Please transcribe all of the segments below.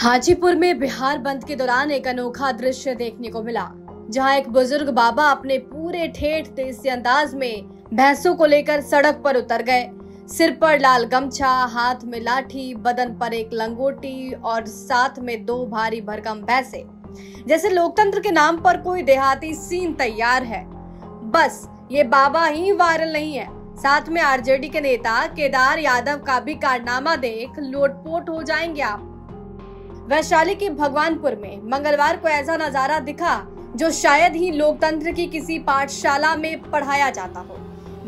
हाजीपुर में बिहार बंद के दौरान एक अनोखा दृश्य देखने को मिला, जहां एक बुजुर्ग बाबा अपने पूरे ठेठ देसी अंदाज में भैंसों को लेकर सड़क पर उतर गए। सिर पर लाल गमछा, हाथ में लाठी, बदन पर एक लंगोटी और साथ में दो भारी भरकम भैंसे। जैसे लोकतंत्र के नाम पर कोई देहाती सीन तैयार है। बस ये बाबा ही वायरल नहीं है, साथ में आरजेडी के नेता केदार यादव का भी कारनामा देख लोटपोट हो जाएंगे आप। वैशाली के भगवानपुर में मंगलवार को ऐसा नजारा दिखा जो शायद ही लोकतंत्र की किसी पाठशाला में पढ़ाया जाता हो।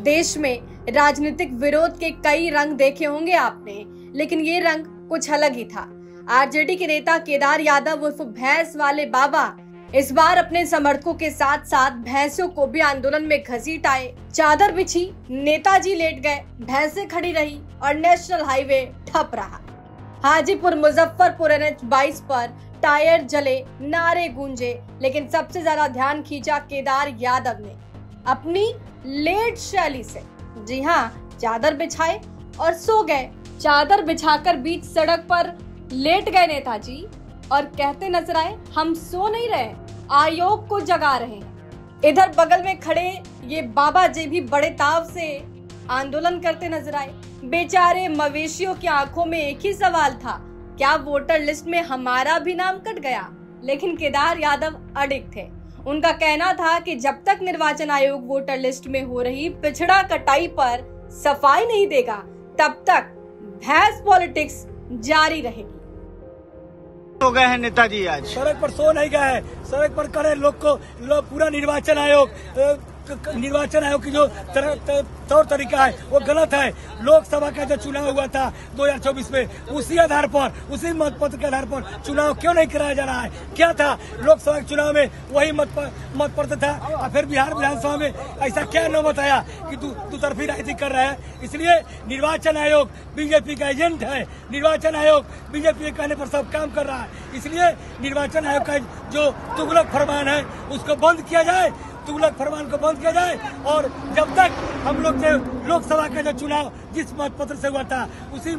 देश में राजनीतिक विरोध के कई रंग देखे होंगे आपने, लेकिन ये रंग कुछ अलग ही था। आरजेडी के नेता केदार यादव उर्फ भैंस वाले बाबा इस बार अपने समर्थकों के साथ साथ भैंसों को भी आंदोलन में घसीट आए। चादर बिछी, नेताजी लेट गए, भैंसें खड़ी रही और नेशनल हाईवे ठप रहा। हाजीपुर मुजफ्फरपुर NH 22 पर टायर जले, नारे गूंजे, लेकिन सबसे ज्यादा ध्यान खींचा केदार यादव ने अपनी लेट शैली से। जी हाँ, चादर बिछाए और सो गए। चादर बिछाकर बीच सड़क पर लेट गए नेताजी और कहते नजर आए, हम सो नहीं रहे, आयोग को जगा रहे हैं। इधर बगल में खड़े ये बाबा जी भी बड़े ताव से आंदोलन करते नजर आए। बेचारे मवेशियों की आंखों में एक ही सवाल था, क्या वोटर लिस्ट में हमारा भी नाम कट गया? लेकिन केदार यादव अडिग थे। उनका कहना था कि जब तक निर्वाचन आयोग वोटर लिस्ट में हो रही पिछड़ा कटाई पर सफाई नहीं देगा, तब तक भैंस पॉलिटिक्स जारी रहेगी। हो गए हैं नेताजी, आज सड़क पर सो नहीं गए, सड़क पर खड़े लोग को पूरा निर्वाचन आयोग की जो तौर तरीका है वो गलत है। लोकसभा का जो चुनाव हुआ था 2024 में, उसी आधार पर, उसी मतपत्र के आधार पर चुनाव क्यों नहीं कराया जा रहा है? क्या था लोकसभा के चुनाव में वही मतपत्र था, और फिर बिहार विधानसभा में ऐसा क्या नौबत आया कि तू तरफी राजनीति कर रहा है? इसलिए निर्वाचन आयोग बीजेपी का एजेंट है, निर्वाचन आयोग बीजेपी के कहने पर सब काम कर रहा है। इसलिए निर्वाचन आयोग का जो तुगलक फरमान है उसको बंद किया जाए, तुगलक फरमान को बंद किया जाए। और जब तक हम लोग के लोकसभा का जो चुनाव जिस मतपत्र से हुआ था उसी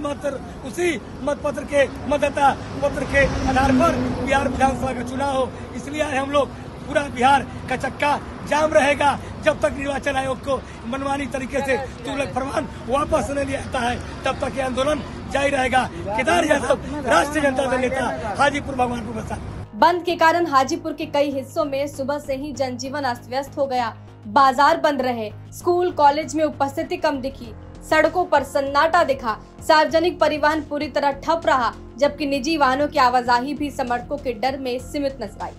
मतपत्र के मतदाता पत्र के आधार पर बिहार विधानसभा का चुनाव हो। इसलिए हम लोग पूरा बिहार का चक्का जाम रहेगा जब तक निर्वाचन आयोग को मनमानी तरीके से तुगलक फरमान वापस नहीं लिया जाता है, तब तक ये आंदोलन जारी रहेगा। केदार यादव, राष्ट्रीय जनता दल नेता, हाजीपुर भगवानपुर वैशाली। बंद के कारण हाजीपुर के कई हिस्सों में सुबह से ही जनजीवन अस्त व्यस्त हो गया। बाजार बंद रहे, स्कूल कॉलेज में उपस्थिति कम दिखी, सड़कों पर सन्नाटा दिखा, सार्वजनिक परिवहन पूरी तरह ठप रहा, जबकि निजी वाहनों की आवाजाही भी समर्थकों के डर में सीमित नजर आई।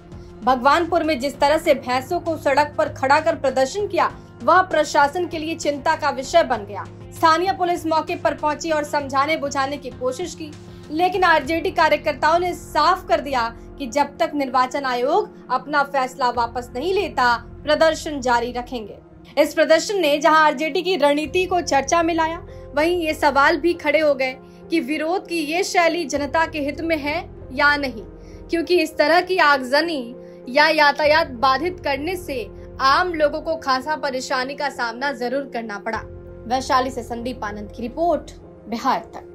भगवानपुर में जिस तरह से भैंसों को सड़क पर खड़ा कर प्रदर्शन किया, वह प्रशासन के लिए चिंता का विषय बन गया। स्थानीय पुलिस मौके पर पहुंची और समझाने बुझाने की कोशिश की, लेकिन आरजेडी कार्यकर्ताओं ने साफ कर दिया कि जब तक निर्वाचन आयोग अपना फैसला वापस नहीं लेता, प्रदर्शन जारी रखेंगे। इस प्रदर्शन ने जहां आरजेडी की रणनीति को चर्चा में लाया, वहीं ये सवाल भी खड़े हो गए कि विरोध की ये शैली जनता के हित में है या नहीं, क्योंकि इस तरह की आगजनी या यातायात बाधित करने से आम लोगों को खासा परेशानी का सामना जरूर करना पड़ा। वैशाली से संदीप आनंद की रिपोर्ट, बिहार तक।